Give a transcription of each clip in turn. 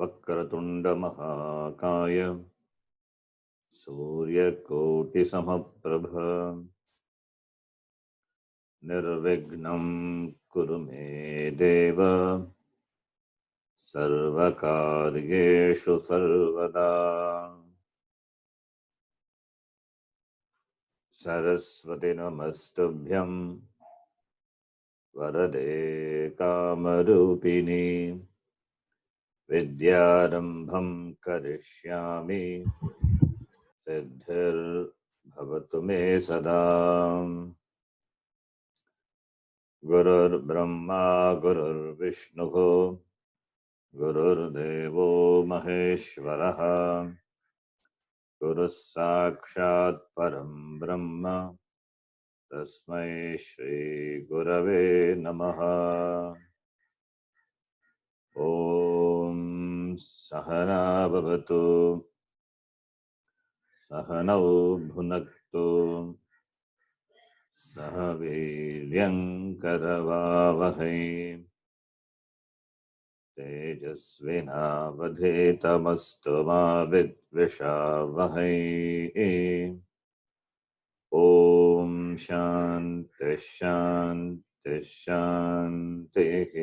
वक्रतुंड महाकाय सूर्यकोटि समप्रभ निर्विघ्नं कुरु मे देव सर्वकार्येषु सर्वदा। सरस्वती नमस्तुभ्यं वरदे कामरूपिणी विद्यारंभं करिष्यामि सिद्धिर्भवतु मे सदा। गुरुर्ब्रह्मा गुरुर्विष्णुः गुरुर्देवो महेश्वरः गुरुः साक्षात् परं ब्रह्म तस्मै श्री गुरवे नमः। ॐ सहना भवतु सहनौ भुनक्तु सह वीर्यं करवावहै तेजस्विनावधीतमस्तु मा विद्विषावहै। ॐ शान्ति शान्ति शान्तिः।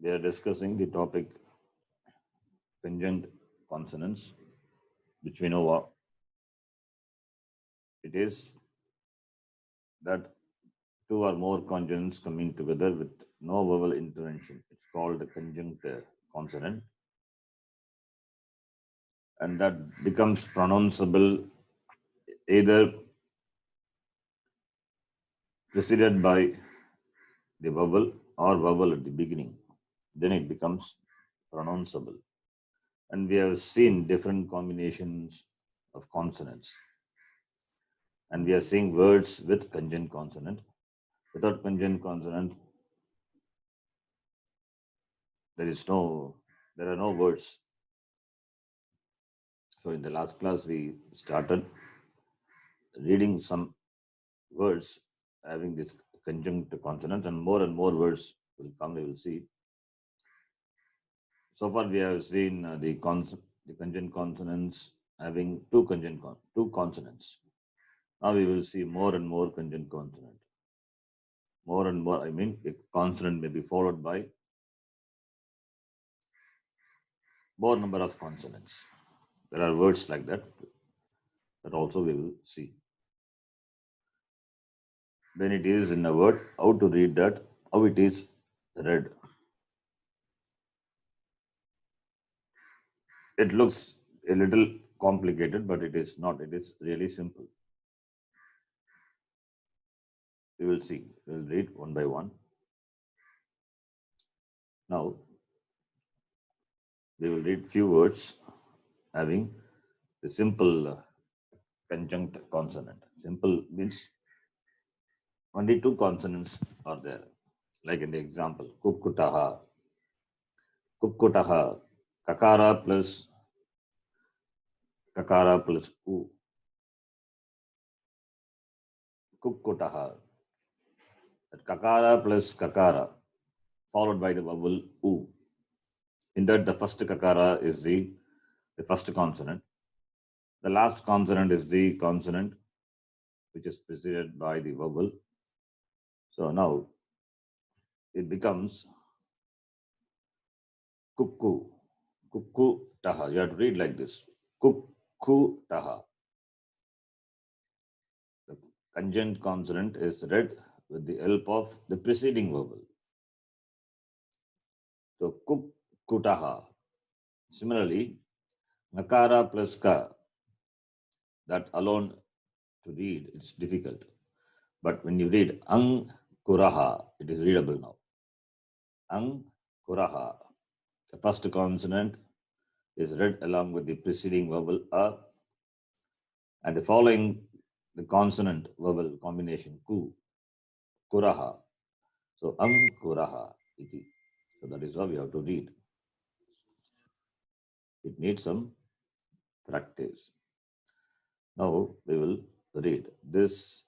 We are discussing the topic conjunct consonants, which we know what it is that two or more consonants coming together with no vowel intervention. It's called a conjunct consonant, and that becomes pronounceable either preceded by the vowel or vowel at the beginning. Then it becomes pronounceable. And we have seen different combinations of consonants. And we are seeing words with conjunct consonant. Without conjunct consonant, there are no words. So in the last class, we started reading some words having this conjunct consonant, and more words will come, we will see. So far, we have seen the conjunct consonants having two consonants. Now we will see more and more conjunct consonant. More and more, I mean, a consonant may be followed by more number of consonants. There are words like that. That also we will see. When it is in a word, how to read that, how it is read. It looks a little complicated, but it is not. It is really simple. We will see. We will read one by one. Now, we will read few words having the simple conjunct consonant. Simple means only two consonants are there. Like in the example, kukkutaha. Kukkutaha. Kakara plus u. Kukkutaha. That kakara plus kakara followed by the vowel u. In that, the first kakara is the first consonant. The last consonant is the consonant which is preceded by the vowel. So now it becomes kukku. Kukku taha. You have to read like this. Kukku taha. The conjunct consonant is read with the help of the preceding vowel. So kukkutaha. Similarly, nakara plus ka. That alone to read, it's difficult. But when you read ankuraha, it is readable now. Ankuraha. The first consonant is read along with the preceding vowel a, and the following the consonant vowel combination ku, kuraha. So ankuraha iti. So that is how we have to read. It needs some practice. Now we will read. This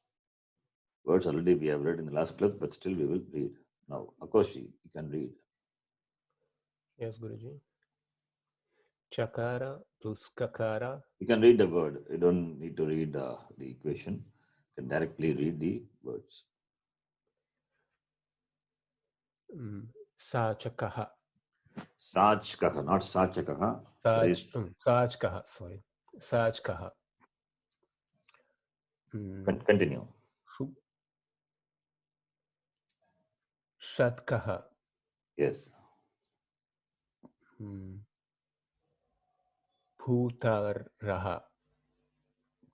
words already we have read in the last class, but still we will read. Now, Akoshi, you can read. Yes, Guruji. Chakara plus kakara. You can read the word. You don't need to read the equation. You can directly read the words. Sachakaha. Sachkaha, not Sachakaha. Sachkaha, sorry. Sachkaha. Continue. Shatkaha. Yes. Bhutaraha.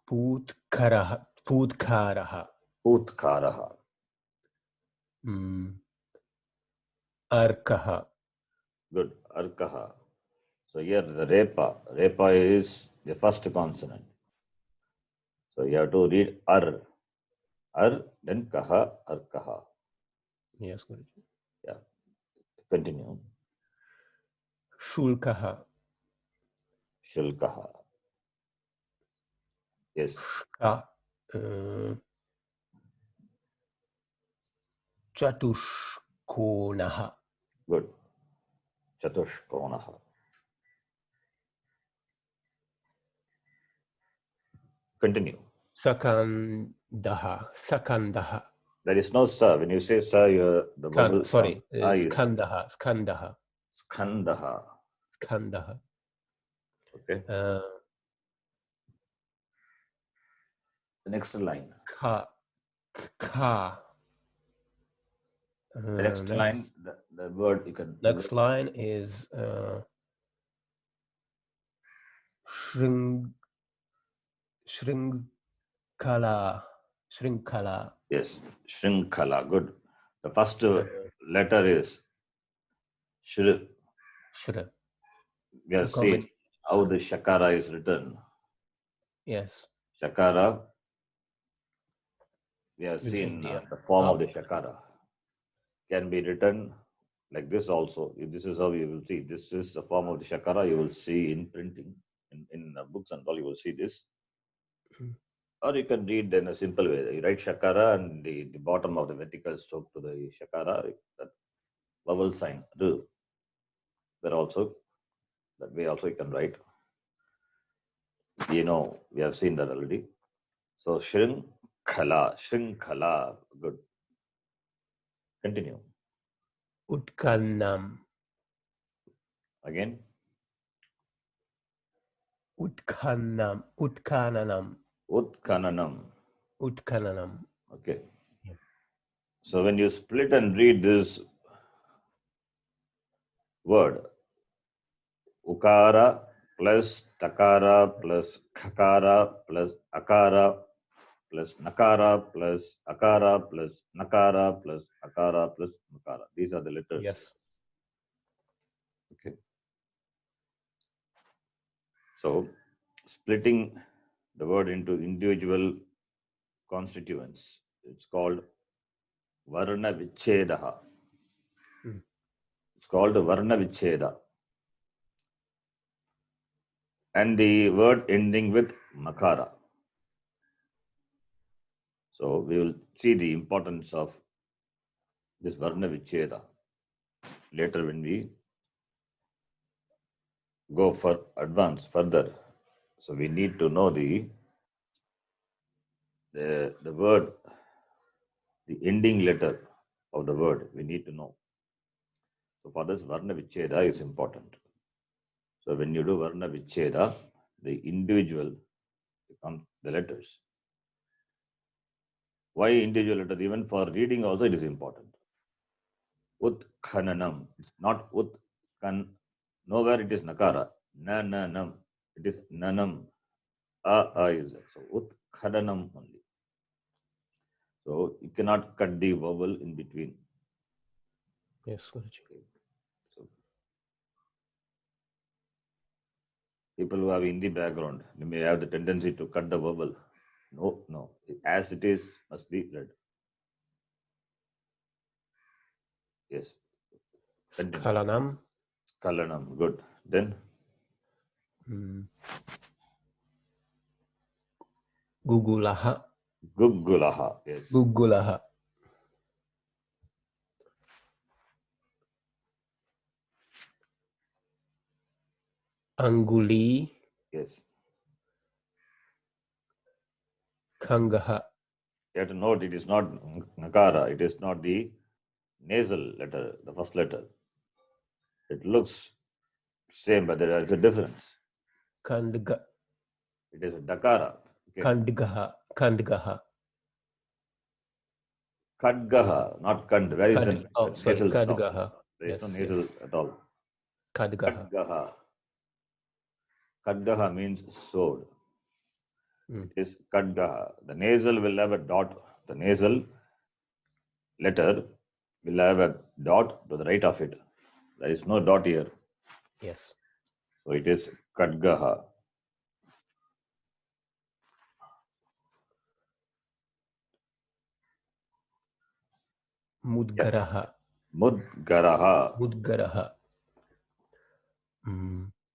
Bhutkaraha. Bhutkaraha. Utkaraha. Arkaha. Good. Arkaha. So here the repa. Repa is the first consonant. So you have to read ar. Ar, then kaha, arkaha. Yes, Guruji. Yeah. Continue. Shulkaha. Shulkaha. Yes. Chatushkonaha. Good. Chatushkonaha. Continue. Sakandaha. Sakandaha. There is no sa. When you say sa, the vowel Sorry. sound. Skandaha. Skandaha. Skandaha. Skandaha. Okay. The next line. Ka. The next line, the word you can. Next line is Shrinkala. Yes, Shrinkala. Good. The first letter is Shri. We have seen how the Shakara is written. Yes. Shakara. We have seen the form of the Shakara. Can be written like this also. This is how you will see. This is the form of the Shakara. You will see in printing, in books and all. You will see this. Or you can read in a simple way. You write Shakara and the bottom of the vertical stroke to the Shakara, that vowel sign. There also, that way also you can write. We have seen that already. So Shrinkhala. Good. Continue. Utkannam. Again. Utkananam. Okay. So when you split and read this word, Ukara plus Takara plus Khakara plus Akara plus Nakara plus Akara plus Nakara plus Akara plus Nakara. These are the letters. Yes. Okay. So splitting the word into individual constituents, it's called Varna Vichedaha. It's called Varna Vicheda. And the word ending with Makara. So we will see the importance of this Varna Vicheda later when we go for advance further. So we need to know the word, the ending letter of the word, we need to know. So for this, Varna Vicheda is important. So when you do Varna Vicheda, the individual become the letters. Why individual letters? Even for reading also it is important. Utkhananam. It's not Utkan. Nowhere it is Nakara. Nanam. It is Nanam. A is there. So Utkhananam only. So you cannot cut the vowel in between. Yes, Guruji. So people who have Hindi background, they may have the tendency to cut the vowel. No. As it is, must be read. Yes. Skalanam. Good. Then? Gugulaha. Gugulaha. Yes. Gugulaha. Anguli. Yes. Kangaha. You have to note it is not Nakara. It is not the nasal letter, the first letter. It looks same, but there is a difference. Kandga. It is a Dakara. Okay. Kandgaha. Kandgaha. Kadgaha, not Kand. Where is the Oh, sorry. nasal sound? Kadgaha. There is Yes, no nasal at all. Kadgaha. Kadgaha. Kadgaha means sword. It is Kadgaha. The nasal will have a dot. The nasal letter will have a dot to the right of it. There is no dot here. Yes. So it is Kadgaha. Mudgaraha. Mudgaraha. Mudgaraha.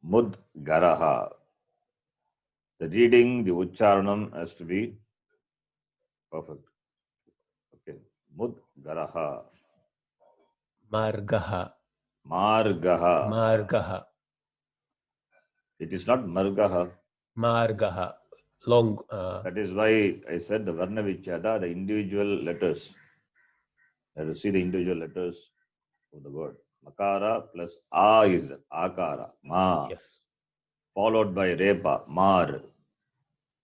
Mudgaraha. The reading, the Ucharanam has to be perfect. Okay. Mudgaraha. Margaha. Margaha. Margaha. It is not Margaha. Margaha. Long. That is why I said the Varna Vichada, the individual letters. You have to see the individual letters of the word. Makara plus A is Akara. Ma. Yes. Followed by Repa. Mar.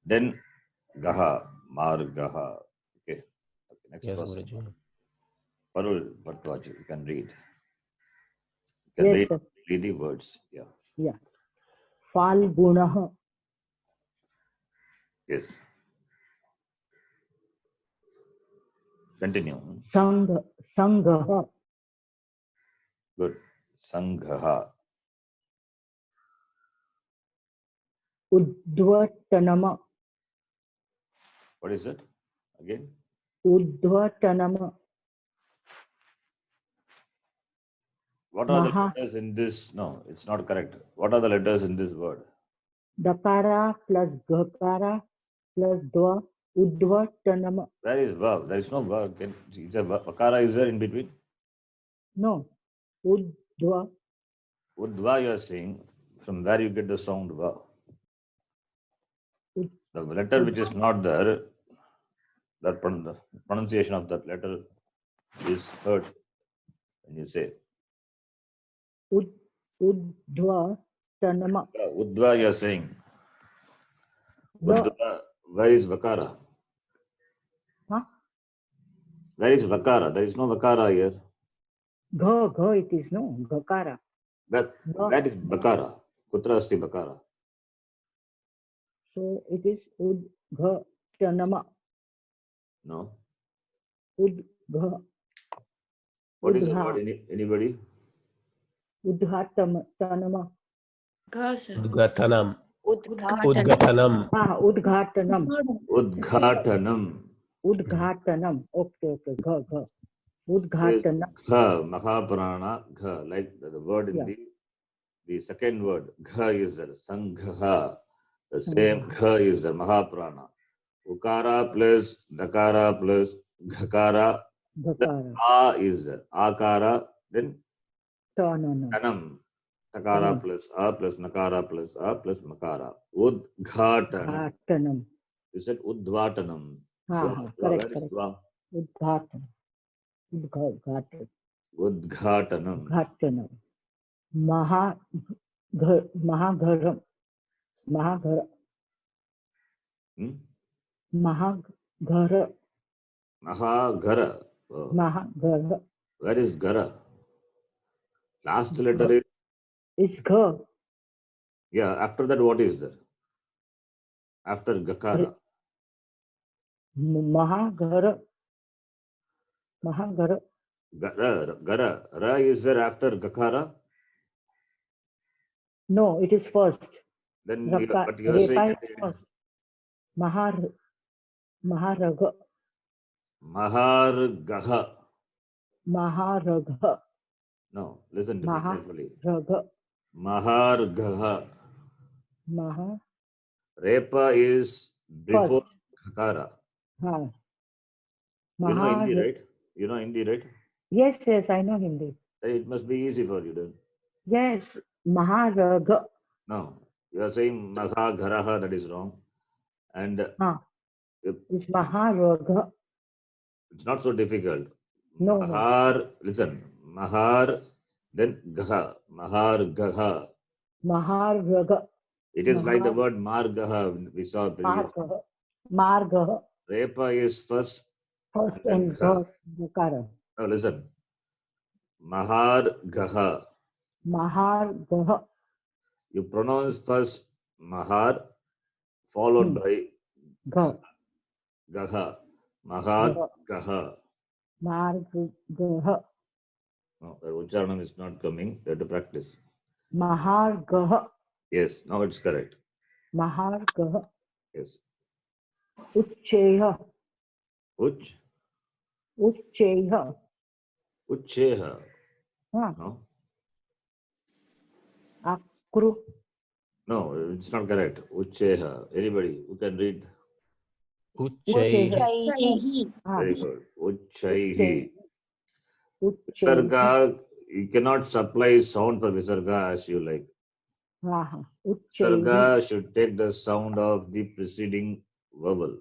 Then Gaha. Margaha. Okay. Next Yes, person. Guruji. Parul Bhattwaj, you can read. You can Yes, read, sir. read the words. Yeah. Yeah. Falgunah. Yes. Continue. Sangha. Good. Sanghaha. Udvatanama. What is it? Again? Udvatanama. What are Maha. the letters in this? No, it's not correct. What are the letters in this word? Dakara plus Gakara plus Dwa. Udvatanama. Where is verb? There is no verb. Is a Vakara is there in between? No. Udva. Udva you are saying, from where you get the sound Va. The letter which is not there, that the pronunciation of that letter is heard when you say. Udvatanama. Udva you are saying. No. Udva, where is Vakara? Huh? Where is Vakara? There is no Vakara here. Gha it is no. Gakara. Where is Bakara? Kutra asti Bakara? So it is Udvatanama. No. Udgha. What is the word? Anybody? Udghatanama. Udgatanam. Udghatanam. Udgatanam. Udghatanam. Udghatanam. Udghatanam. Okay. Gha. Is Udghatanam. Gha, Mahaprana, Gha, like the word in Yeah. the second word, Gha is there, Sangha. The same Gha is there, Mahaprana. Ukara plus Dakara plus Ghakara. Gakara. A is there, Akara, then Tanana. Tanam. Takara plus A plus Nakara plus A plus Makara. Udghatanam. Udghatanam. You said Udvatanam. Correct. Where is Dva? Udghatanam. Udghatanam. Udghatanam. Udghatanam. Mahagaram. Mahagara. Mahagara. Mahagara. Oh. Mahagara. Where is Gara? Last letter is. It's Gha. Yeah, after that, what is there? After Gakara. Mahagara. Mahagara. Gara. Ra is there after Gakara? No, it is first. Then Raka, but you are saying Repa is first. Maharaga. Mahargaha. Maharagha. No, listen to me carefully. Maharaga. Mahargaha. Maha. Repa is before Kakara. Ha. You know Hindi, Mahar. right? You know Hindi, right? Yes, yes, I know Hindi. It must be easy for you then. Yes, Maharagha. No, you are saying Mahagharaha, that is wrong. And Ha. It's Maharagha. it's not so difficult. No. Mahar, listen, Mahar, then Gaha, Mahar Gaha. Maharagha. It is like the Mahar- word Margaha we saw previously. Margah. Margah. Repa is first. First And and Gha. Gakara. Now listen, Mahar Gaha. Maharagha. You pronounce first Mahar, followed by Gha. Gaha. Mahar Gaha. Gaha. Margah. No, the Ucharanam is not coming. You have to practice. Mahargah. Yes, now it's correct. Mahargah. Yes. Uchcheha. Uch, Uchcheha. Ucheha. Ha. No, Akru. no, it's not correct. Ucheha. Anybody who can read? Uchchaihi. Chaihi. Ha. Very good. Uchchaihi. Uchchehi. Visarga, you cannot supply sound for Visarga as you like. Ha. Ha. Uchchehi. Visarga should take the sound of the preceding vowel.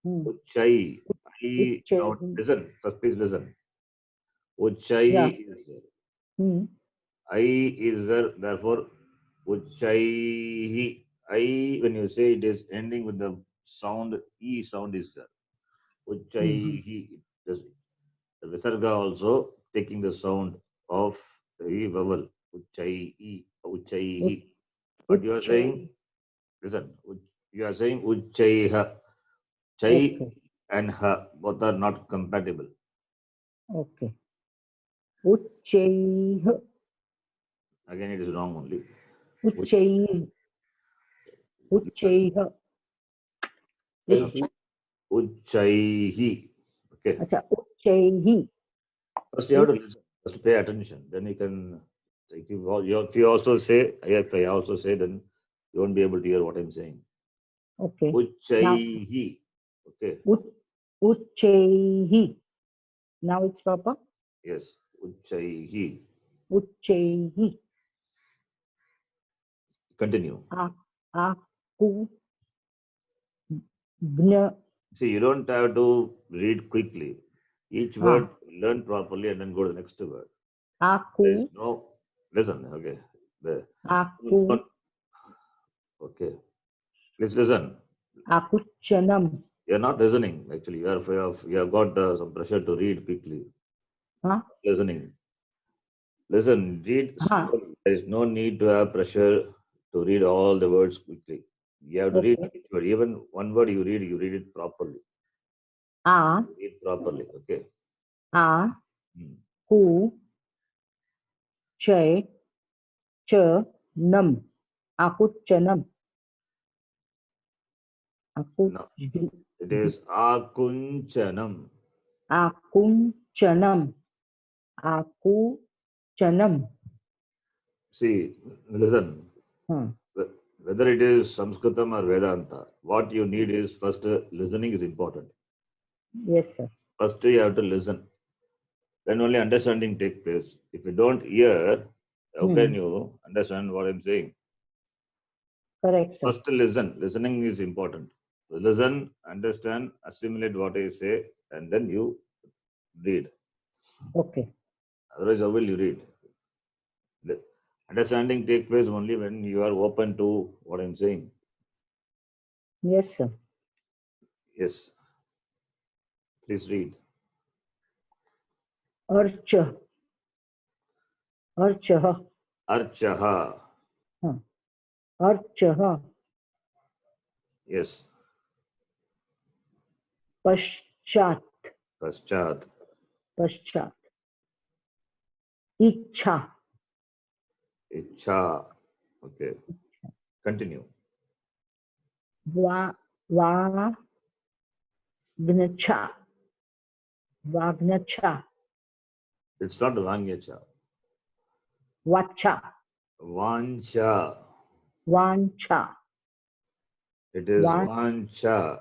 Hmm. Uchai. I, now Uchchaihi. listen, first please listen. Uchai Yeah. is there. Hmm. I is there, therefore Uchaihi. I, when you say it is ending with the sound, E sound is there. Uchaihi. The Visarga also taking the sound of the vowel. Uchaihi. Uchaihi. What you are saying? Listen, you are saying Uchaiha. Chai Okay. and Ha both are not compatible. Okay. Uchchehi. Again, it is wrong only. Uchchehi. Uchcheha. Uchaihi. Okay. Acha. Uchchehi. First, you have to listen. First, pay attention. Then you can. If you also say, if I also say, then you won't be able to hear what I'm saying. Okay. Uchaihi. Okay. Uchchehi. Now it's proper. Yes. Uchaihi. Uchchehi. Continue. Aku. Gna. See, you don't have to read quickly. Each word learn properly and then go to the next word. There Aku. is no. Listen. Okay. Aku. Okay. Please listen. Aku chanam. You are not listening. Actually, you have got some pressure to read quickly. Huh? Listening. Listen. Read Huh. slowly. There is no need to have pressure to read all the words quickly. You have to read each word. Even one word you read it properly. A. Read properly. Okay. A. Hmm. Ku. Che. Cha. Nam. Aku chanam. Aku. No. It is Akunchanam. Akun chanam. Aku chanam. See, listen. Huh. Whether it is Sanskritam or Vedanta, what you need is first listening is important. Yes, sir. First you have to listen. Then only understanding takes place. If you don't hear, how can you understand what I'm saying? Correct, sir. First listen. Listening is important. So listen, understand, assimilate what I say, and then you read. Okay. Otherwise, how will you read? Understanding takes place only when you are open to what I'm saying. Yes, sir. Yes. Please read. Archa. Archaha. Archaha. Archaha. Yes. Paschat. Paschat. Paschat. Icha. Icha. Okay. Continue. Vagnacha. Vagnacha. It's not Vangyacha. Vacha. Vancha. Vancha. It is Van- Vancha.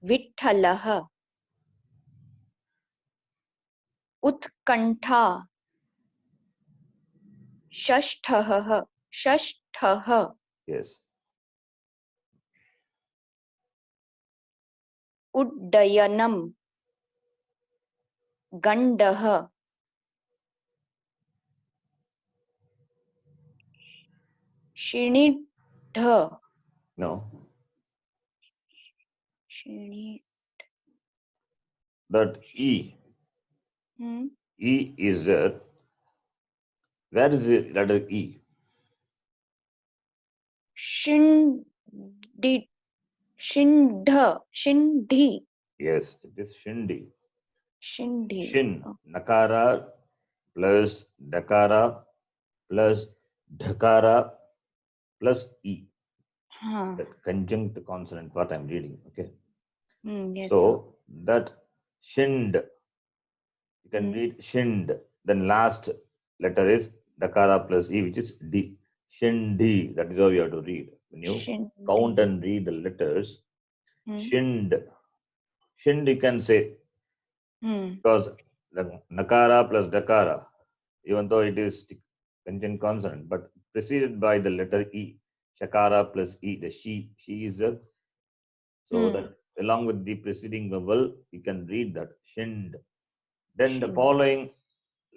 विठ्ठलः उत्कण्ठा षष्ठः Yes. उड्डयनं गण्डः शिणिढ No. शिणि That E. hmm? E is there. Where is the letter E? शिण्डि शिण्ढि Yes, it is Shindi. शिण्ढि Shin. Nakara plus Dakara plus Dhakara plus E. हाँ That conjunct consonant, what I'm reading. Okay. yes So that Shind, you can Hmm. read Shind. Then last letter is Dakara plus E, which is D. Shindi. That is how you have to read. When you Shindi. count and read the letters, Hmm. Shind. Shind you can say, Hmm. because the Nakara plus Dakara, even though it is conjunct consonant, but preceded by the letter E. Shakara plus E, the she is a, so Hmm. that along with the preceding vowel, you can read that Shind. Then the Shind. following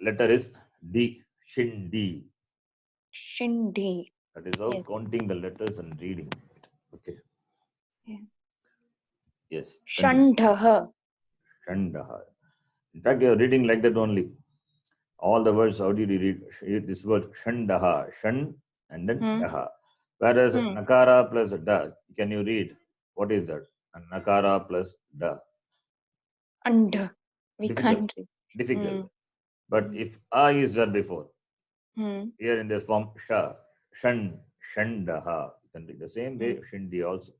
letter is D, Shindi. Shindi. That is how Yes. counting the letters and reading it. Okay. Yeah. Yes. continue. Shandha. Shandaha. In fact, you are reading like that only. All the words, how did you read this word Shandaha? Shan and then Hmm. Daha. Whereas Hmm. Nakara plus Da, can you read? What is that? And Nakara plus Da. And we Difficult. can't read. Difficult. But if A is there before, Hmm. here in this form, Sha, Shan, Shandaha. You can read the same way, Shindi also.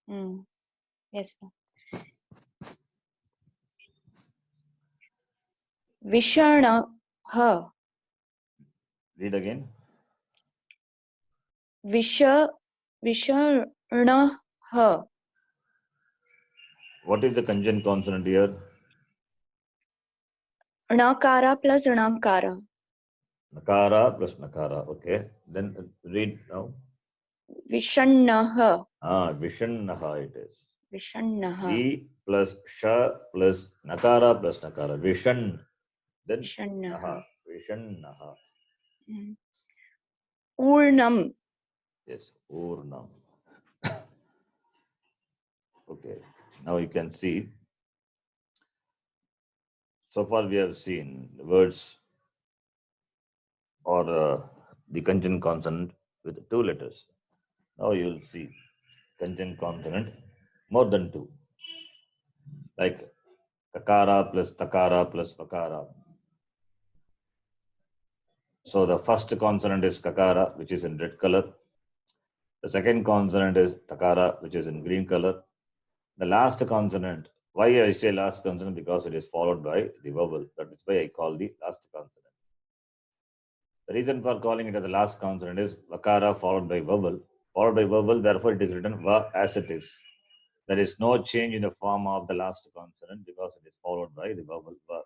Hmm. Yes sir. Vishanah. Read again. Vishanah. What is the conjunct consonant here? णकार plus णकार. Nakara plus Nakara. Okay. Then read now. Vishanah. Vishannaha it is. Vishanah. V plus Sha plus Nakara plus Nakara. Vishan. Then Vishanah. Naha. Vishannaha. Urnam. Yes. Urnam. Okay. Now you can see. So far we have seen the words or the conjunct consonant with 2 letters. Now you will see conjunct consonant more than 2. Like Kakara plus Takara plus Vakara. So the first consonant is Kakara, which is in red color. The second consonant is Takara, which is in green color. The last consonant, why I say last consonant? Because it is followed by the vowel. That is why I call the last consonant. The reason for calling it as the last consonant is Vakara followed by vowel. Followed by vowel, therefore it is written Va as it is. There is no change in the form of the last consonant because it is followed by the vowel Va.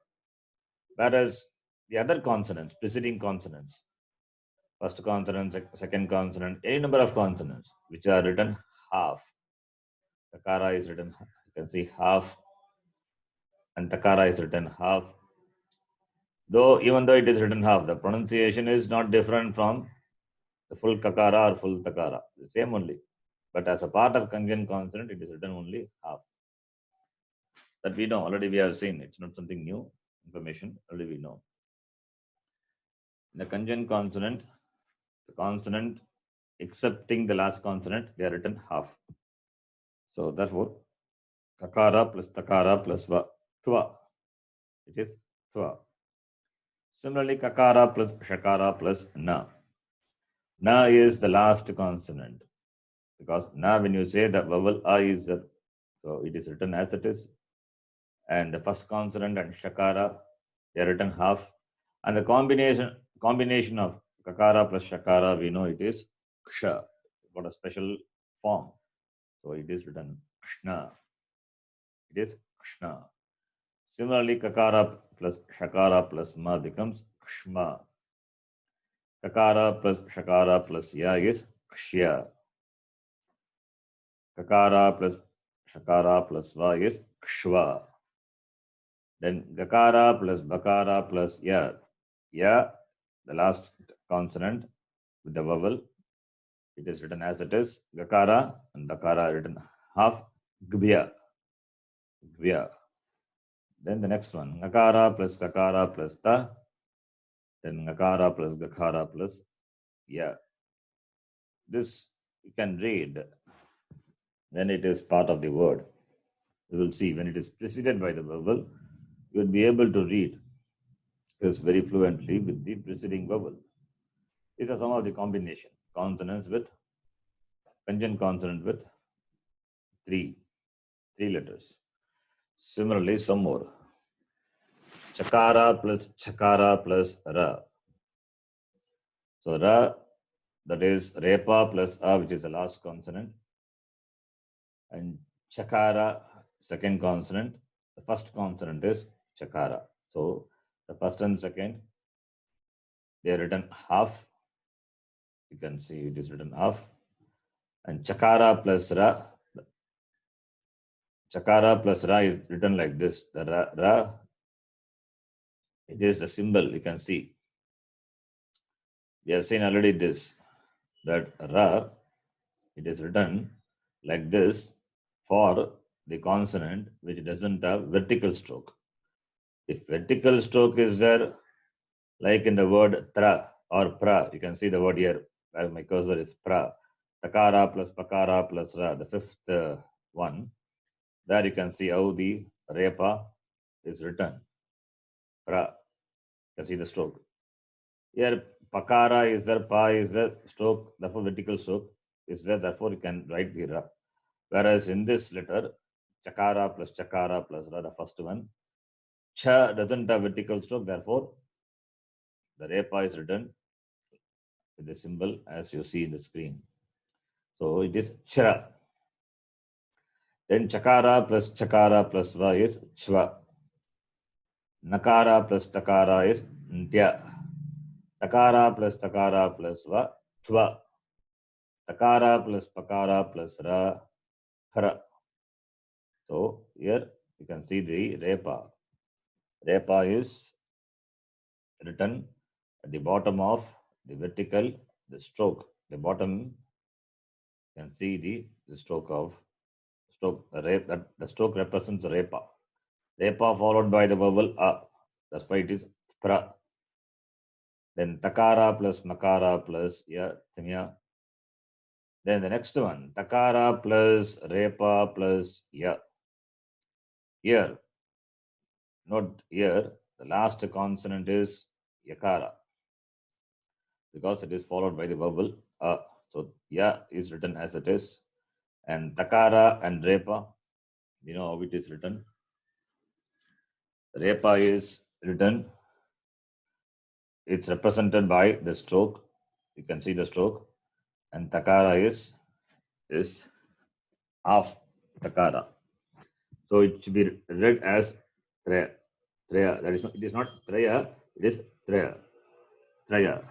Whereas the other consonants, preceding consonants, first consonant, second consonant, any number of consonants which are written half. Takara is written, you can see half, and Takara is written half. Though, even though it is written half, the pronunciation is not different from the full Kakara or full Takara. The same only. But as a part of conjunct consonant, it is written only half. That we know, already we have seen. It's not something new information, already we know. In the conjunct consonant, the consonant excepting the last consonant, they are written half. So therefore, Kakara plus Takara plus Va, Tva. It is Tva. Similarly, Kakara plus Shakara plus Na. Na is the last consonant. Because Na, when you say the vowel A is there, so it is written as it is. And the first consonant and Shakara, they are written half. And the combination of Kakara plus Shakara, we know it is Ksha. Got a special form. So it is written Kshna. it is Krishna. Similarly, kakara plus shakara plus ma becomes kshma. Kakara plus shakara plus ya is kshya. Kakara plus shakara plus va is kshva. Then gakara plus bakara plus ya. Ya, the last consonant with the vowel, it is written as it is. Gakara and dakara written half. Gbya. Gbya. Then the next one, ngakara plus kakara plus ta. Then ngakara plus gakara plus ya. This you can read when it is part of the word. You will see when it is preceded by the vowel, you will be able to read this very fluently with the preceding vowel. These are some of the combination. Consonants with, conjunct consonant with three letters. Similarly, some more. Chakara plus ra. So ra, that is repa plus a, which is the last consonant. And chakara, second consonant. The first consonant is chakara. So the first and second, they are written half. You can see it is written half. And chakara plus ra is written like this. The ra, it is the symbol. You can see. We have seen already this, that ra, it is written like this for the consonant which doesn't have vertical stroke. If vertical stroke is there, like in the word tra or pra, you can see the word here where my cursor is pra. Takara plus pakara plus ra, the fifth one. There you can see how the repa is written. Pra. You can see the stroke. Here pakara is there, pa is there, stroke, therefore vertical stroke is there, therefore you can write the ra. Whereas in this letter, chakara plus ra, the first one, cha doesn't have vertical stroke, therefore the repa is written with the symbol as you see in the screen. So it is chra. Then chakara plus va is chva. Nakara plus takara is ntya. Takara plus va, thva. Takara plus pakara plus ra, hara. So here you can see the repa. Repa is written at the bottom of the vertical, the stroke. The bottom, you can see the stroke of stroke. The stroke represents the repa. Repa followed by the vowel a. That's why it is pra. Then takara plus makara plus ya, thamya. Then the next one, takara plus repa plus ya. Here, note here, the last consonant is yakara because it is followed by the vowel a. So ya is written as it is. And takara and repa, you know how it is written. Repa is written, it's represented by the stroke. You can see the stroke. And takara is half takara. So it should be read as treya. Treya. That is not, it is not treya, it is treya. Treya.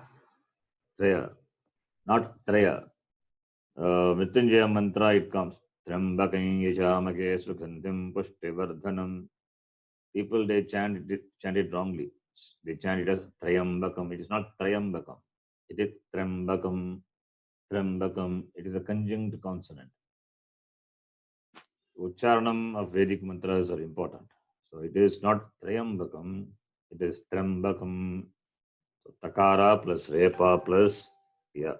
Treya. Not treya. Mrityunjaya mantra, it comes. Trambakam yashamake sukhantim pushtivardhanam. People, they chant it wrongly. They chant it as Trayambakam. It is not Trayambakam. It is Trambakam. Trambakam. It is a conjunct consonant. Ucharanam of Vedic mantras are important. So it is not Trayambakam. It is Trambakam. So Takara plus Repa plus ya.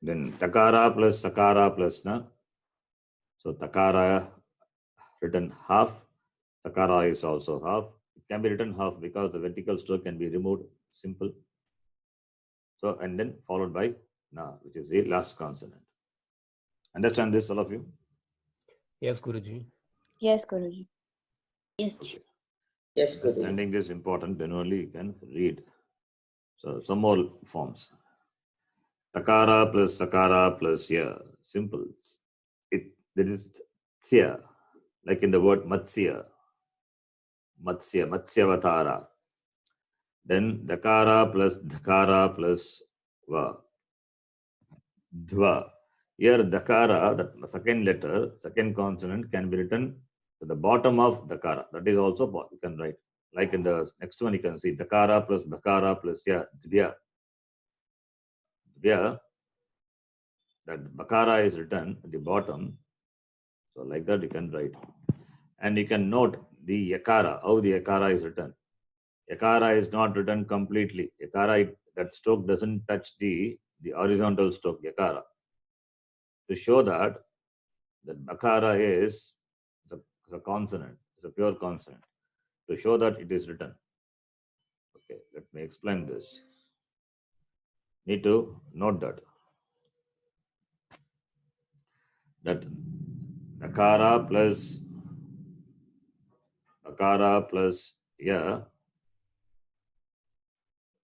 Then Takara plus Sakara plus na. So Takara written half. Sakara is also half. It can be written half because the vertical stroke can be removed. Simple. So, and then followed by na, which is the last consonant. Understand this, all of you? Yes, Guruji. Yes, Guruji. Yes. Okay. Yes, Guru. Understanding this is important, then only you can read. So, some more forms. Takara plus sakara plus ya. Simple. There is Matsya, like in the word Matsya, Matsyavatara. Then Dakara plus Dhakara plus Va, Dhva. Here Dakara, the second letter, second consonant can be written to the bottom of Dakara. That is also you can write. Like in the next one, you can see Dakara plus Bakara plus Dvya. Dvya, that Bakara is written at the bottom. So like that you can write. And you can note the Yakara, how the Yakara is written. Yakara is not written completely. Yakara, that stroke doesn't touch the horizontal stroke, Yakara. To show that Bakara is a consonant, it's a pure consonant. To show that it is written. Okay, let me explain this. Need to note that Dakara plus Bakara plus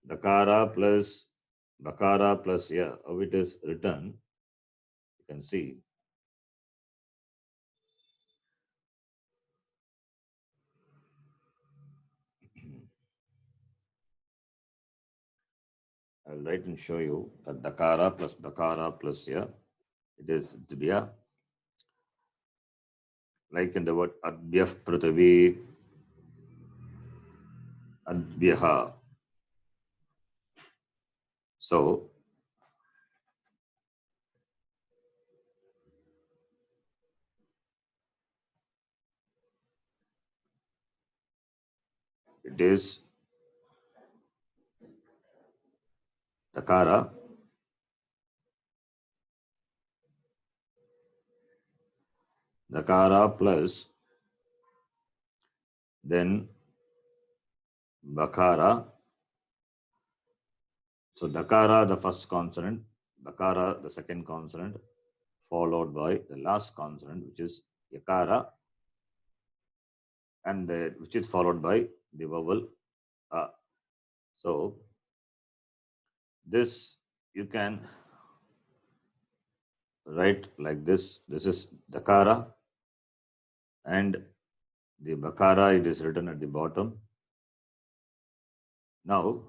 Dakara plus Bakara plus how it is written, you can see. I'll write and show you that Dakara plus Bakara plus it is Dvya. Like in the word Adbyah Pratavi, Adbyaha. So, it is Dakara plus then Bakara. So Dakara, the first consonant, Bakara, the second consonant, followed by the last consonant, which is Yakara, and which is followed by the vowel A. So this you can write like this. This is Dakara, and the Bakara, it is written at the bottom. Now,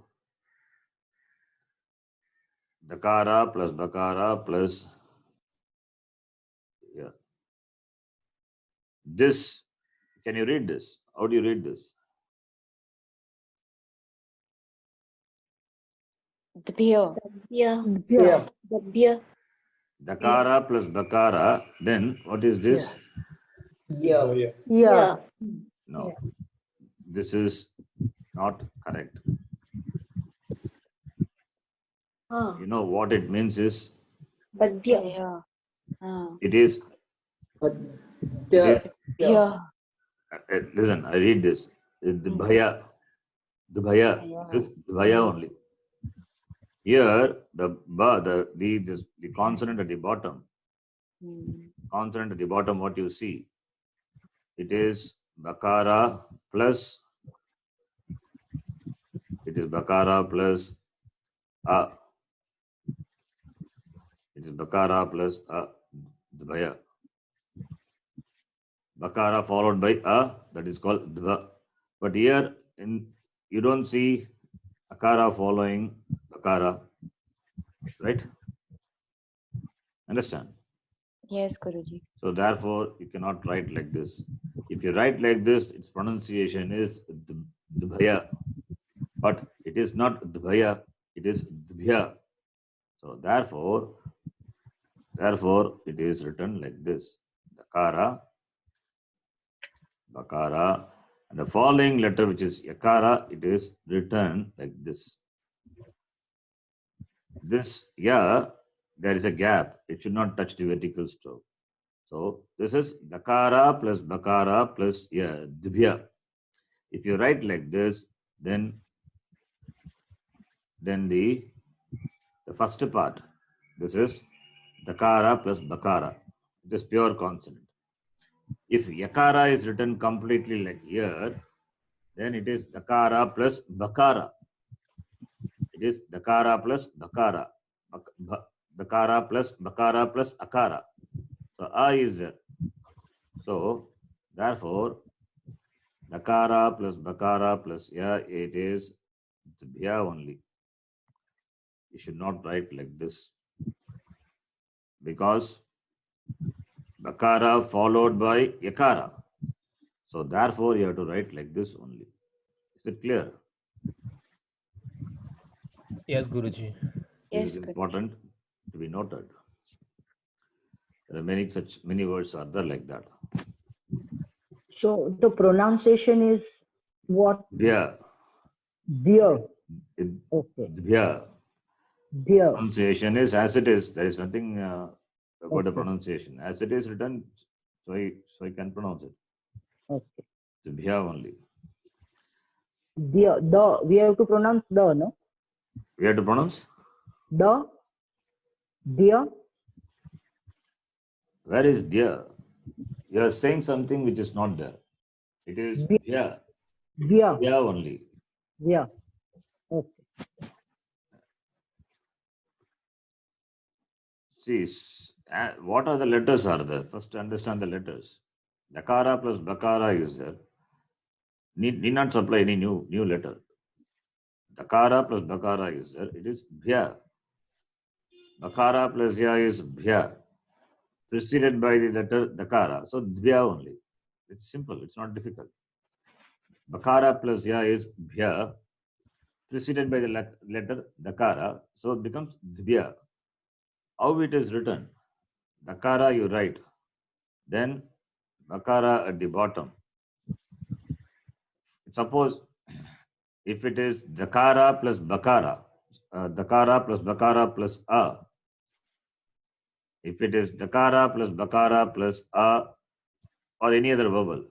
Dakara plus Bakara plus this. Can you read this? How do you read this? Dbya. Yeah. Dbya. Dakara plus Bakara. Then what is this? Yeah. Yeah. No, this is not correct. You know what it means is Badya. it is. Yeah. Yeah. Listen, I read this. Dbhaya. This is Dbhaya only. Here the consonant at the bottom. Consonant at the bottom, what you see? It is Bakara plus. It is Bakara plus A. It is Bakara plus A. Dvaya. Bakara followed by A, that is called Dva. But here you don't see Akara following Bakara, right? Understand? Yes, Guruji. So therefore, you cannot write like this. If you write like this, its pronunciation is Dvaya. But it is not Dvaya, it is Dvya. So therefore, it is written like this. Dakara, Bakara, and the following letter, which is Yakara, it is written like this. This there is a gap. It should not touch the vertical stroke. So this is Dakara plus Bakara plus Dvya. If you write like this, then the first part, this is Dakara plus Bakara. It is pure consonant. If Yakara is written completely like here, then it is Dakara plus Bakara. It is Dakara plus Bakara. Dakara plus Bakara plus Akara. So A is there. So, therefore, dakara plus bakara plus ya, it is dvya only. You should not write like this because bakara followed by yakara. So, therefore, you have to write like this only. Is it clear? Yes, Guruji. This Yes, is Guruji. important to be noted. There are many words are there like that. So the pronunciation is what? Dvya. Dear. It- Okay. Dvya. Dear. Pronunciation is as it is. There is nothing about the Okay. pronunciation. As it is written, so I can pronounce it. Okay. Dvya only. Dear. The. We have to pronounce the, no? We have to pronounce. The. Dear. Where is dear? You are saying something which is not there. It is dvya. Dear. Dvya only. Dear. Okay. See, what are the letters are there? First understand the letters. Dakara plus bakara is there. Need not supply any new letter. Dakara plus bakara is there. It is bhya. Bakara plus ya is bhya. Preceded by the letter dakara. So dvya only. It's simple. It's not difficult. Bakara plus ya is bhya. Preceded by the letter dakara. So it becomes dvya. How it is written? Dakara you write. Then bakara at the bottom. Suppose if it is dakara plus bakara plus a. If it is dakara plus a or any other vowel,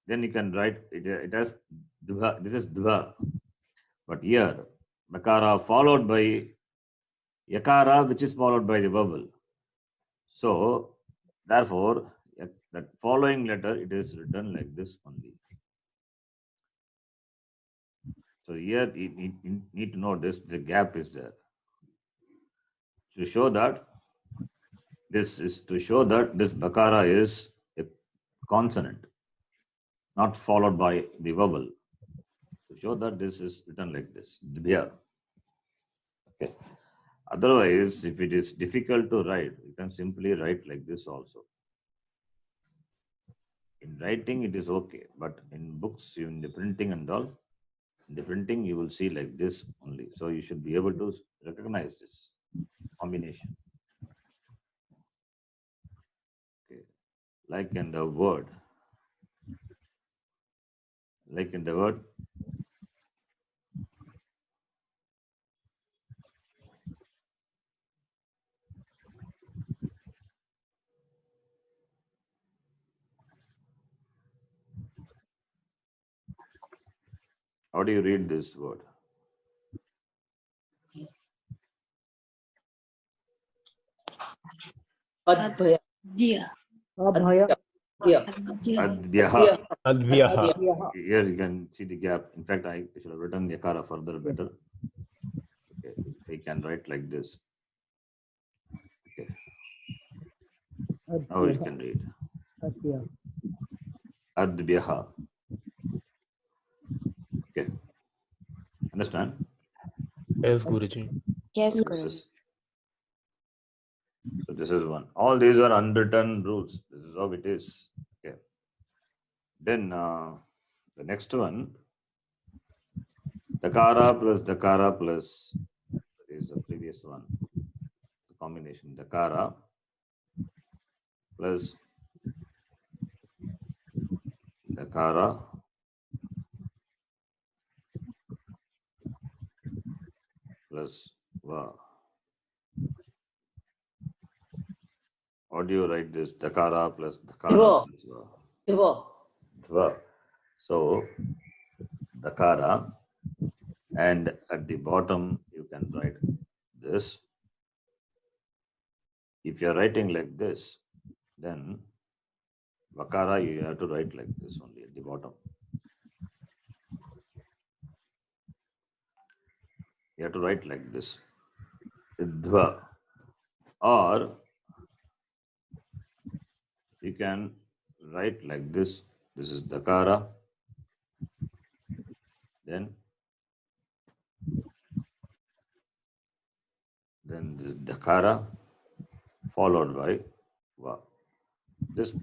then you can write it as dvha. This is dvha. But here, bakara followed by yakara, which is followed by the vowel. So, therefore, that following letter, it is written like this only. So here, you need to know this, the gap is there. To show that this bakara is a consonant, not followed by the vowel. To show that this is written like this, dvya. Okay. Otherwise, if it is difficult to write, you can simply write like this also. In writing, it is okay, but in books, in the printing and all, in the printing, you will see like this only. So you should be able to recognize this combination. Okay. Like in the word. How do you read this word? Adbhaya. Dear. Abhaya. Adbhaya. Advyaha. Advyaha. Advyaha. Here you can see the gap. In fact, I should have written yakara further better. Okay. If I can write like this. Okay. Now you can read. Advyaha. Advyaha. Okay. Understand? Yes, Guruji. Yes, Guruji. So this is one. All these are unwritten rules. This is how it is. Okay. Then the next one, dakara plus is the previous one. The combination dakara plus dakara plus va. How do you write this? Dakara plus dakara Dva. plus va. Dva. Dva. So dakara, and at the bottom you can write this. If you are writing like this, then vakara you have to write like this only at the bottom. You have to write like this. Dva. Or you can write like this. This is dakara. Then this dakara followed by va. This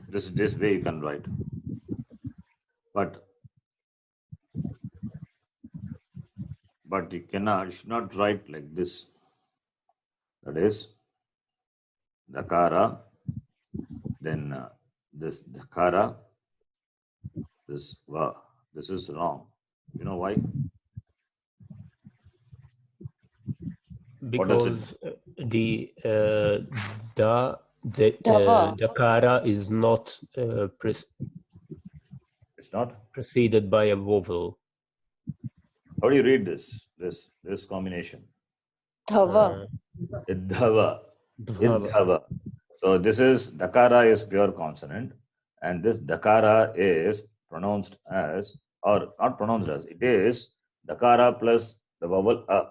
way you can write. But you should not write like this. That is dakara, then this dakara, this va. This is wrong. You know why? What does it? Because the Dava. dakara is not It's not. preceded by a vowel. How do you read this? This combination. Dhava. Idhava. Dhava. Idhava. So this is dakara is pure consonant, and this dakara is pronounced as, or not pronounced as, it is dakara plus the vowel a.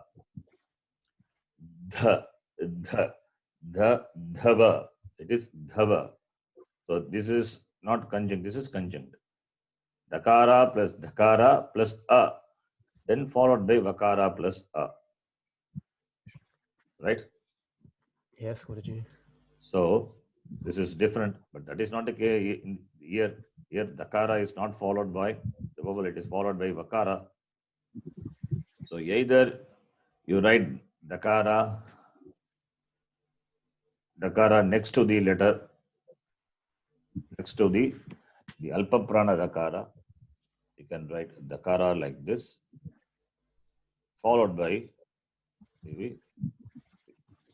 Dhava. It is dhava. So this is not conjunct. This is conjunct. Dakara plus a, then followed by vakara plus a. Right? Yes, Guruji. So this is different, but that is not the case here. Here dakara is not followed by the vowel; it is followed by vakara. So either you write dakara next to the letter, next to the alpaprana dakara. You can write dakara like this, followed by the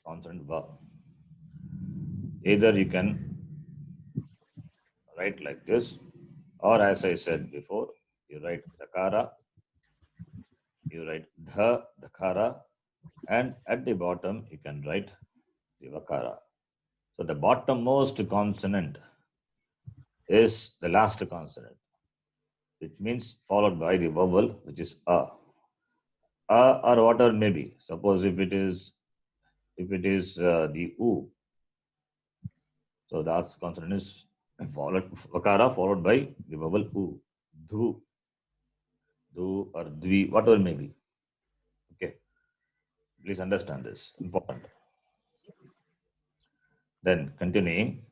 consonant va. Either you can write like this, or as I said before, you write dakara, you write dakara, and at the bottom you can write the vakara. So the bottommost consonant is the last consonant, which means followed by the vowel, which is a. Or whatever may be. Suppose if it is the u, so the last consonant is vakara followed by the vowel u, dhu or dvi, whatever may be. Okay, please understand this. Important. Then continuing,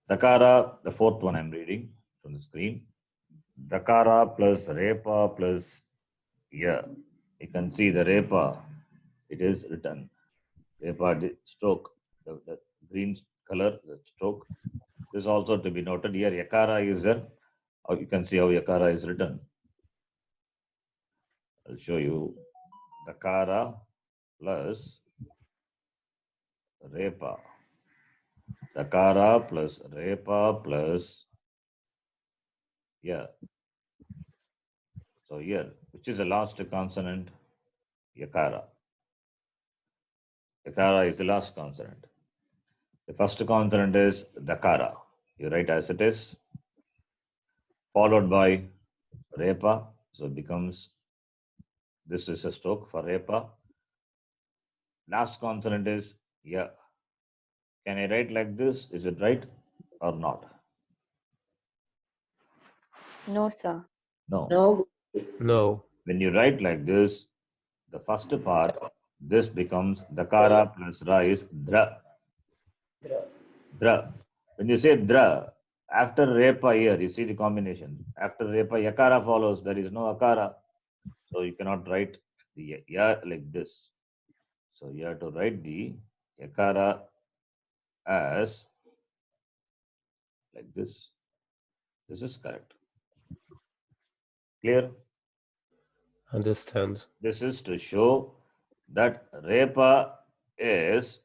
dakara, the fourth one I'm reading from the screen. Dakara plus repa plus ya. You can see the repa. It is written. Repa, the stroke, the green color, the stroke. This is also to be noted here. Yakara is there. You can see how yakara is written. I'll show you. Dakara plus repa. Dakara plus repa plus ya. So here, which is the last consonant? Yakara. Yakara is the last consonant. The first consonant is dakara. You write as it is, followed by repa. So it becomes, this is a stroke for repa. Last consonant is ya. Can I write like this? Is it right or not? No, sir. No. No. No. When you write like this, the first part, this becomes dakara plus ra is dra. Dra. When you say dra, after repa here, you see the combination. After repa, yakara follows. There is no akara. So you cannot write the ya like this. So you have to write the yakara as like this. This is correct. Clear? Understand. This is to show that repa is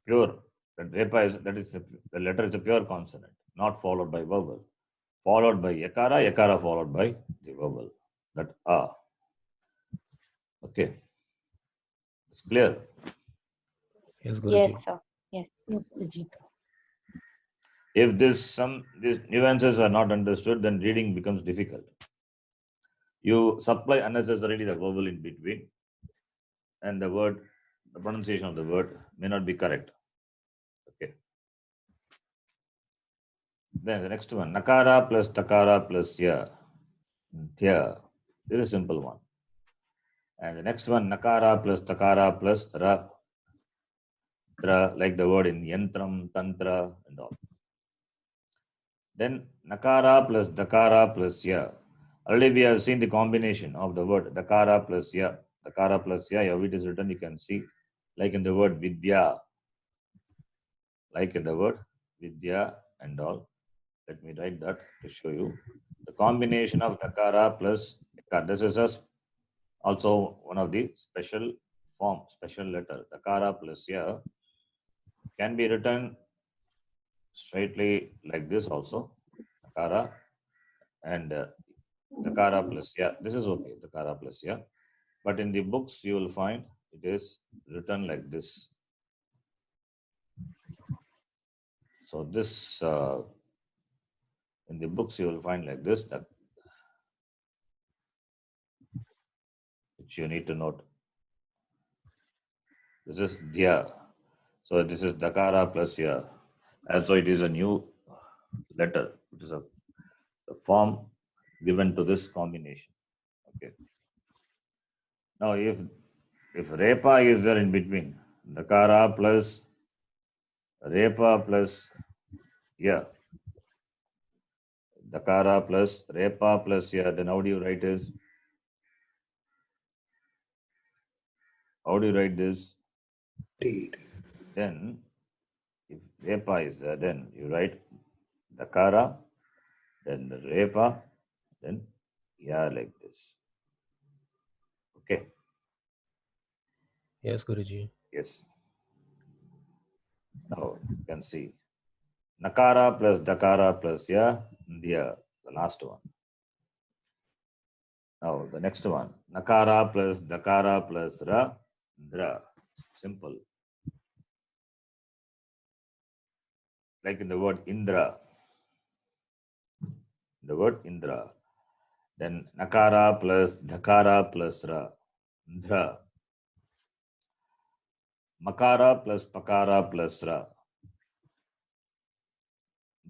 pure. That repa is, the letter is a pure consonant, not followed by vowel. Followed by yakara followed by the vowel. That a. Okay. It's clear. Yes, Guruji. Yes, sir. Yes. Yes, Guruji. If these nuances are not understood, then reading becomes difficult. You supply unnecessarily the vowel in between, and the pronunciation of the word may not be correct. Okay. Then the next one, nakara plus takara plus ya. Thya. This is a simple one. And the next one, nakara plus takara plus ra. Tra, like the word in yantram, tantra, and all. Then nakara plus dakara plus ya. Already we have seen the combination of the word dakara plus ya. Dakara plus ya, how it is written, you can see. Like in the word vidya. Like in the word vidya and all. Let me write that to show you. The combination of dakara plus yakara. This is also one of the special form, special letter. Dakara plus ya can be written straightly like this also. Dakara and dakara plus ya. This is okay, dakara plus ya. But in the books, you will find it is written like this. So this, in the books, you will find like this, that which you need to note. This is dhya. So this is dakara plus ya. And so it is a new letter. It is a form given to this combination. Okay. Now, if repa is there in between, dakara plus repa plus ya, dakara plus repa plus ya, then how do you write this? How do you write this? Then, if repa is there, then you write dakara, then repa, then ya like this. Okay. Yes, Guruji. Yes. Now you can see nakara plus dakara plus ya, dhya, the last one. Now the next one, nakara plus dakara plus ra, dra. Simple. Like in the word Indra. The word Indra. Then nakara plus dakara plus ra, dra. Makara plus pakara plus ra,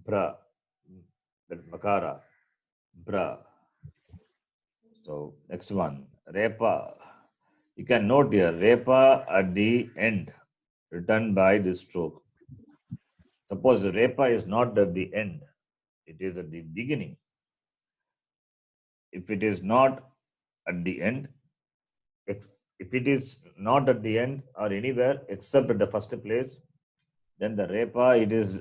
bra. That makara, bra. So next one, repa. You can note here, repa at the end, written by this stroke. Suppose the repa is not at the end, it is at the beginning. If it is not at the end, if it is not at the end or anywhere except at the first place, then the repa, it is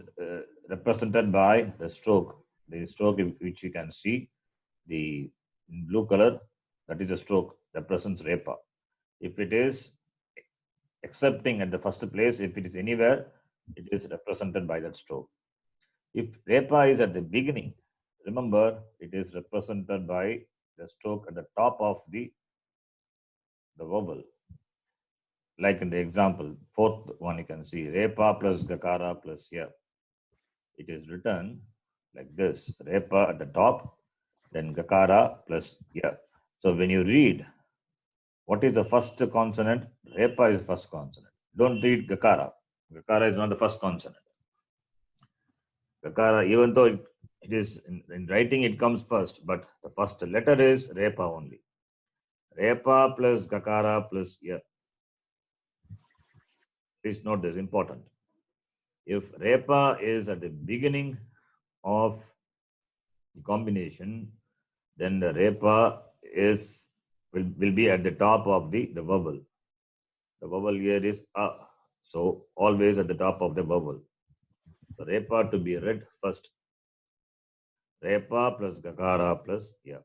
represented by the stroke which you can see, the in blue color, that is a stroke, represents repa. If it is excepting at the first place, if it is anywhere, it is represented by that stroke. If repa is at the beginning, remember it is represented by the stroke at the top of the vowel. Like in the example, fourth one, you can see repa plus gakara plus ya. It is written like this, repa at the top, then gakara plus ya. So when you read, what is the first consonant? Repa is the first consonant. Don't read gakara. Gakara is not the first consonant. Gakara, even though it is in writing, it comes first, but the first letter is repa only. Repa plus gakara plus ya. Please note this, important. If repa is at the beginning of the combination, then the repa will be at the top of the vowel. The vowel here is a, so always at the top of the vowel. The repa to be read first. Repa plus gakara plus ya.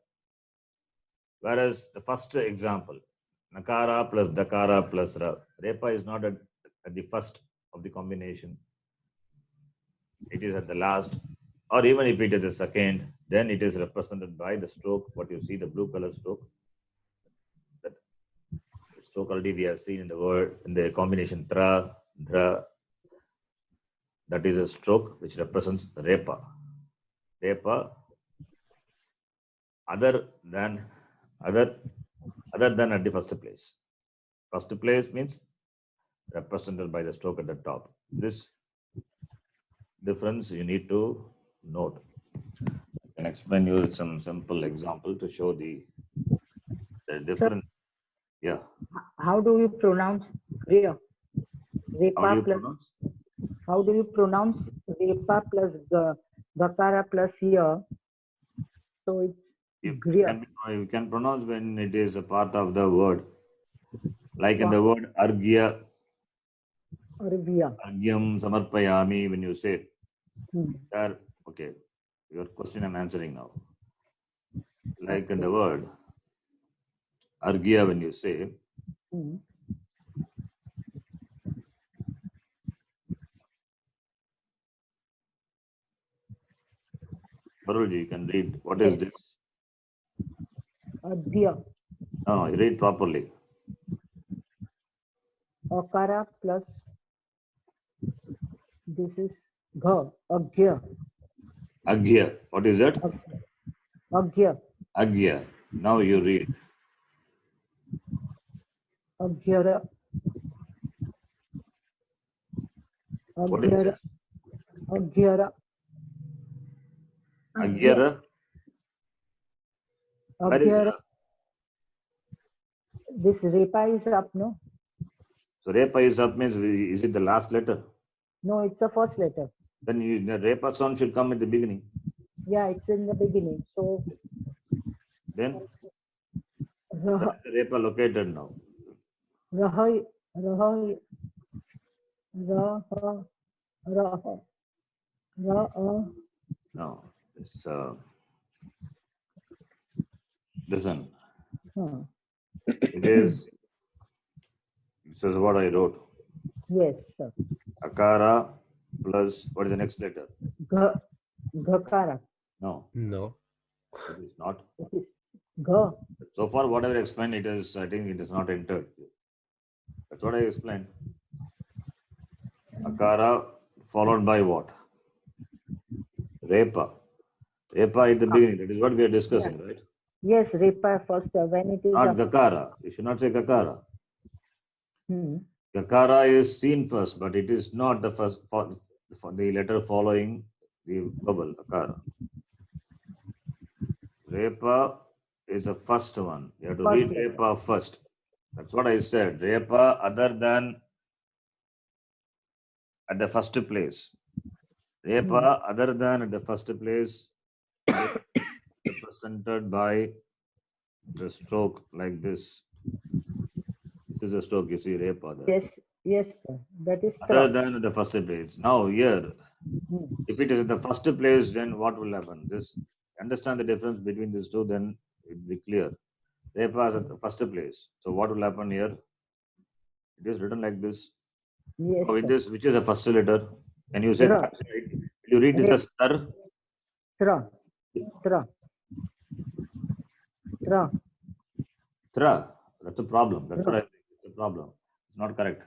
Whereas the first example, nakara plus dakara plus ra, repa is not at the first of the combination. It is at the last, or even if it is a second, then it is represented by the stroke. What you see, the blue color stroke. That stroke already we have seen in the word, in the combination tra, dra. That is a stroke which represents repa. Repa other than at the first place. First place means represented by the stroke at the top. This difference you need to note. I can explain you some simple example to show the difference. Yeah. How do you pronounce Griya? How do Repa you plus, pronounce? how do you pronounce Repa plus Gakara plus Ya? So it's Griya You can pronounce when it is a part of the word. Like in Wow. the word Argya, or Viya. Argyam Samarpayami, when you say Hmm. there, okay, your question I'm answering now. Like in the word Argya, when you say, Hmm. Barulji, you can read. What is Yes. this? Adya. No, you read properly. Akara plus this is Gha. Agya. Agya. What is that? Agya. Agya. Now you read. Agyara. What is Agyara. this? Agyara. Agyara. Where is Agyara. This Repa is up, no? So Repa is up means is it the last letter? No, it's the first letter. Then the Repa sound should come at the beginning. Yeah, it's in the beginning. So Then Rah, where is the Repa located now? Raha, Raha, Raha, Raha, Raha. No. It's listen. It is. This is what I wrote. Yes, sir. Akara plus what is the next letter? Gha, Ghakara. No, No. it is not. It is Gha. So far, whatever I explained, it is. I think it is not entered. That's what I explained. Akara followed by what? Repa. Repa at the beginning. That is what we are discussing, right? Yes, Repa first. When it is Not up. Gakara. You should not say Gakara. Hmm. Gakara is seen first, but it is not the first for the letter following the vowel Akara. Repa is the first one. You have to First read letter. Repa first. That's what I said. Repa other than at the first place. Repa other than at the first place is represented by the stroke like this. This is a stroke, you see Repa there. Yes, yes, sir. That is Other Tra. than at the first place. Now here, Hmm. if it is in the first place, then what will happen? This understand the difference between these two, then it will be clear. Repa is at the first place. So what will happen here? It is written like this. Yes, So in sir. this, which is the first letter? Can you say Tra. that? Will you read this as tar? Tra. Tra. Tra. Tra. That's a problem. That's what I think. It's a problem. It's not correct.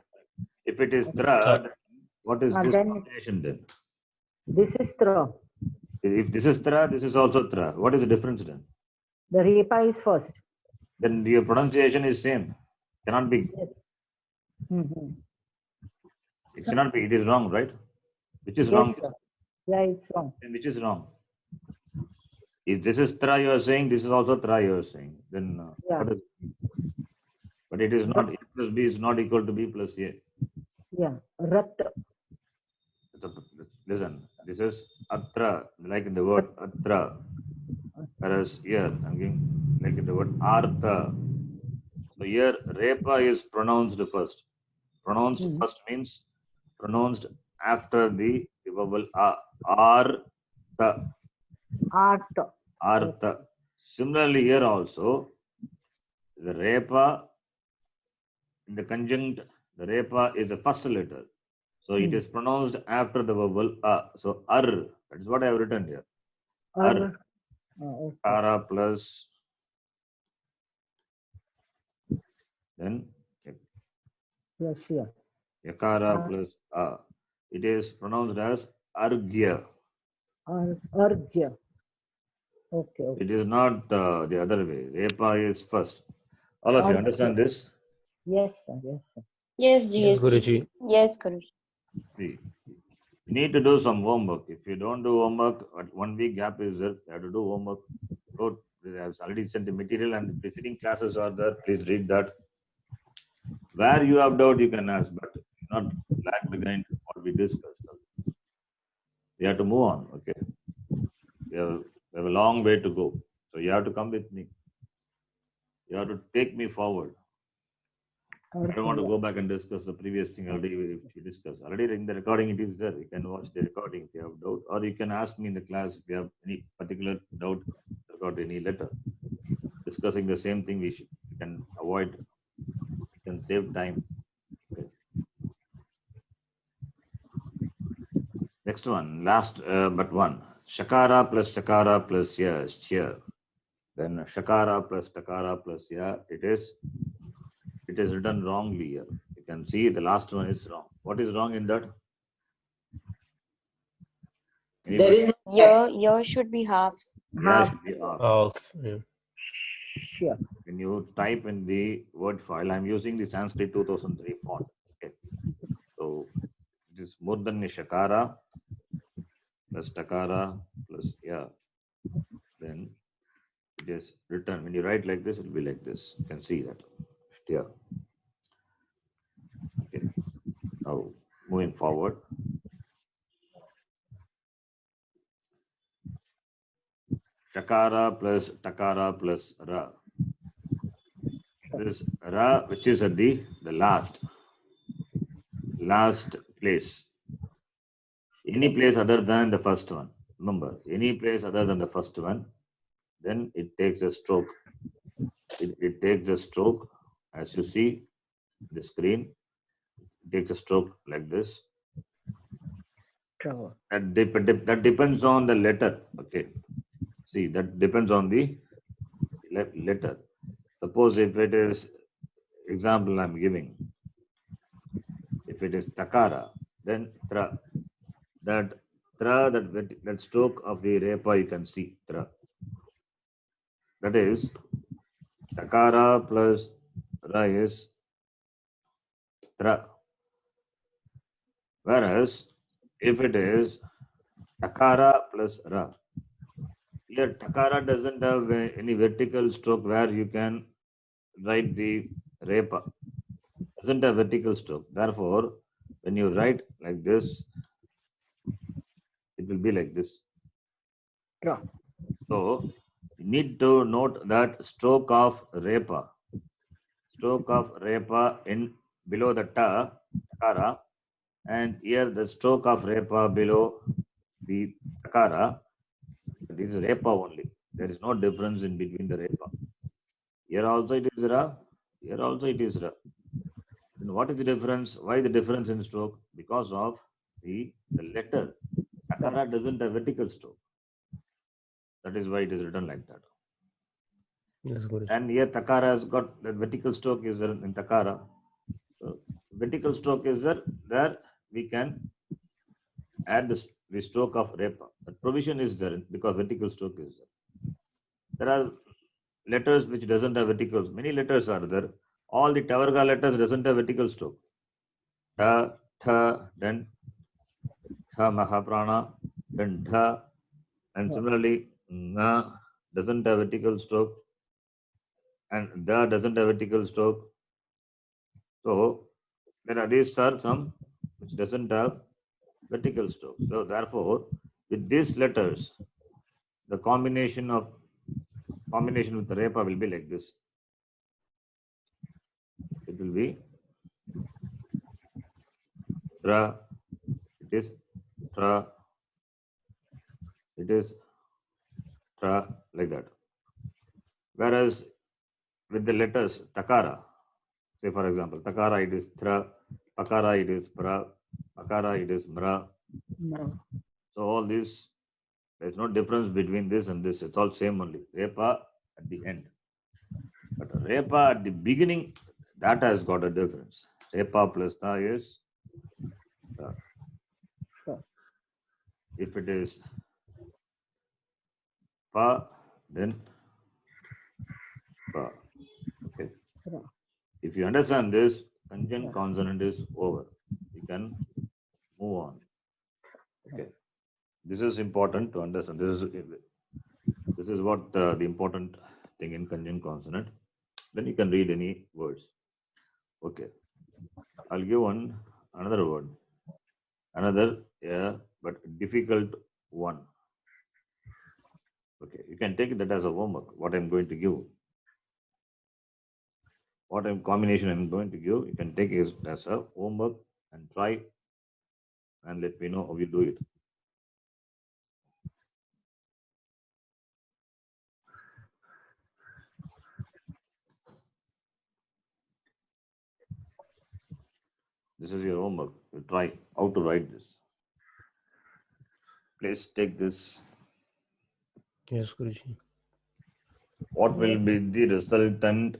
If it is tra, Uh, then what is this Then combination then? this is Tra. If this is tra, this is also tra. What is the difference then? The Repa is first. Then your pronunciation is same. Cannot be. Mm-hmm. It cannot be. It is wrong, right? Which is Yes, wrong? sir. Yeah, it's wrong. Then which is wrong? If this is tra, you are saying this is also tra, you are saying. Then Yeah. what is? But it is not. A plus b is not equal to b plus a. Yeah. Rat. Listen, this is atra, like in the word atra. Whereas here, I'm giving like in the word artha. So here, repa is pronounced first. Pronounced first means pronounced after the vowel artha. Art. Artha. Similarly, here also, the repa in the conjunct, the repa is the first letter. So it is pronounced after the vowel a. So ar. That is what I have written here. Ar. Okay. Kara plus. Then Yes, yeah. yakara plus a. It is pronounced as argya. Argya. Okay. Okay. It is not the other way. Repa is first. All of you Argya. understand this? Yes, sir. Yes, sir. Yes, Yes, GSG. Guruji. Yes, Guruji. See, You need to do some homework. If you don't do homework, 1 week gap is there. You have to do homework. Go. I have already sent the material and the preceding classes are there. Please read that. Where you have doubt, you can ask, but not lag behind what we discussed. We have to move on. Okay. We have a long way to go. So you have to come with me. You have to take me forward. I don't want to go back and discuss the previous thing already which we discussed. Already in the recording it is there. You can watch the recording if you have doubt, or you can ask me in the class if you have any particular doubt about any letter. Discussing the same thing, we can avoid, we can save time. Okay. Next one, last but one. Shakara plus Takara plus ya is cheer. Then Shakara plus Takara plus ya, it is written wrongly here. You can see the last one is wrong. What is wrong in that? There is no Your should be halves. Yeah, should be off. Half. Yeah. Sure. When you type in the word file, I'm using the Sanskrit 2003 font. Okay. So it is more than a Shakara plus Takara plus ya. Then it is written. When you write like this, it will be like this. You can see that. Yeah. Okay. Now moving forward. Shakara plus Takara plus Ra. This Ra, which is at the last place. Any place other than the first one. Remember, any place other than the first one, then it takes a stroke. It takes a stroke, as you see the screen. It takes a stroke like this. Sure. That depends on the letter. Okay. See, that depends on the letter. Suppose if it is, example I'm giving, if it is Takara, then Tra. That stroke of the Repa you can see, Tra. That is Takara plus Ra is Tra. Whereas if it is Takara plus Ra, here Takara doesn't have any vertical stroke where you can write the Repa. Doesn't have vertical stroke. Therefore, when you write like this, it will be like this. Sure. So you need to note that stroke of Repa. Stroke of Repa in below the Takara, and here the stroke of Repa below the Takara. This is Repa only. There is no difference in between the Repa. Here also it is Ra. Here also it is Ra. Then what is the difference? Why the difference in stroke? Because of the letter. Takara doesn't have vertical stroke. That is why it is written like that. That's good. And here Takara has got the vertical stroke is there in Takara. So vertical stroke is there. There we can add the stroke of Repa. The provision is there because vertical stroke is there. There are letters which doesn't have verticals. Many letters are there. All the Tavarga letters doesn't have vertical stroke. Ta, tha, then tha mahaprana, then dha, and similarly na doesn't have vertical stroke, and da doesn't have vertical stroke. So there are these are some which doesn't have vertical stroke. So therefore, with these letters, the combination with the Repa will be like this. It will be Tra, it is Tra, it is Tra, like that. Whereas with the letters Takara, say for example, Takara it is Tra, Pakara it is Pra, Pakara it is Mra. No. So all this, there's no difference between this and this. It's all same only. Repa at the end. But Repa at the beginning, that has got a difference. Repa plus Ta is Ta. Sure. If it is Pa, then Pa. Okay. Sure. If you understand this, conjunct consonant is over. You can move on. This is important to understand. This is what the important thing in conjunct consonant. Then you can read any words. Okay. I'll give another word. Another, but difficult one. Okay. You can take that as a homework. What I'm going to give. What combination I'm going to give, you can take it as a homework and try and let me know how you do it. This is your homework. You try how to write this. Please take this. Yes, Guruji. What will be the resultant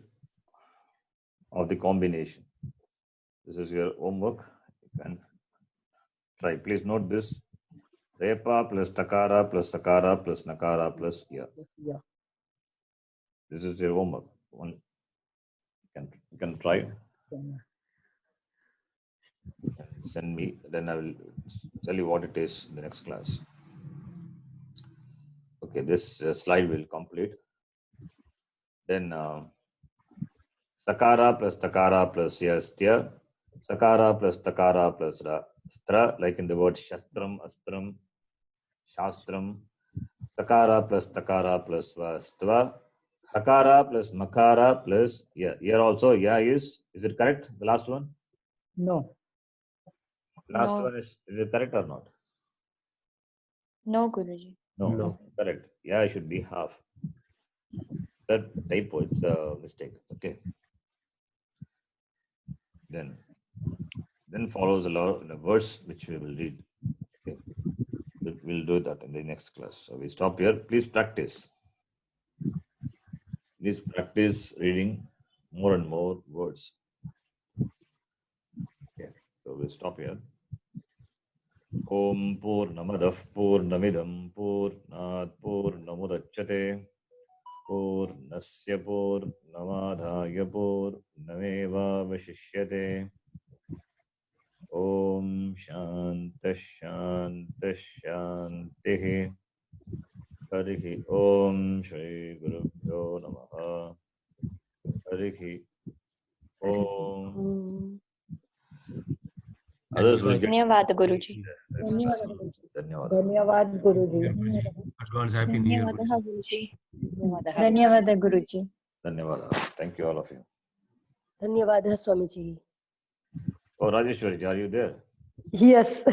of the combination? This is your homework. You can try. Please note this. Repa plus takara plus sakara plus nakara plus ya. Yeah. This is your homework. You can try. Send me. Then I will tell you what it is in the next class. Okay, this slide will complete. Then sakara plus takara plus yastya. Sakara plus takara plus stra, like in the word shastram, astram, shastram. Sakara plus takara plus stva. Hakara plus makara plus ya. Here also ya is it correct? The last one? No. Last No. one is it correct or not? No, Guruji. No, No. correct. Ya should be half. That typo, it's a mistake. Okay. Then follows a verse which we will read. Okay. We'll do that in the next class. So we stop here. Please practice. Please practice reading more and more words. Okay. So we'll stop here. Om Purnamadah Purnamidam Purnat Purnamudachyate Purnasya Purnamadhaya Purnameva Vashishyate. Om Shanti Shanti Shanti. Harihi Om Shri Gurubhyo Namaha. Harihi Om. Others will get Dhanyavad, Guruji. Dhanyawad. Dhanyavad Guruji. Advance Happy New Year. Dhanyavad, Guruji. Dhanyawad Guruji. Dhanyawad. Thank you all of you. Dhanyawad Swamiji. Oh, Rajeshwari, are you there? Yes. I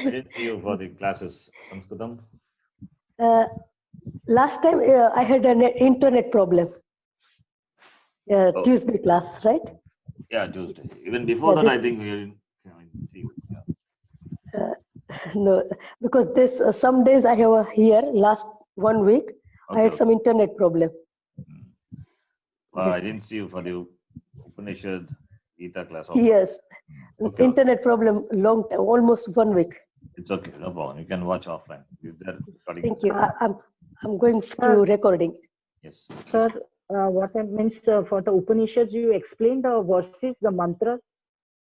didn't see you for the classes. Sanskritam? Last time I had an internet problem. Oh. Tuesday class, right? Yeah, Tuesday. Even before Yeah, that, this- I think we didn't see you. Yeah. No, because this some days I have here last 1 week I had Okay. some internet problem. I That's- didn't see you for the Upanishad Gita class. also. Yes, Okay. internet problem long time, almost 1 week. It's okay. No problem. You can watch offline. Is there recording? Thank you. I'm going to recording. Yes. Sir, what I means for the Upanishads, you explained the verses, the mantras.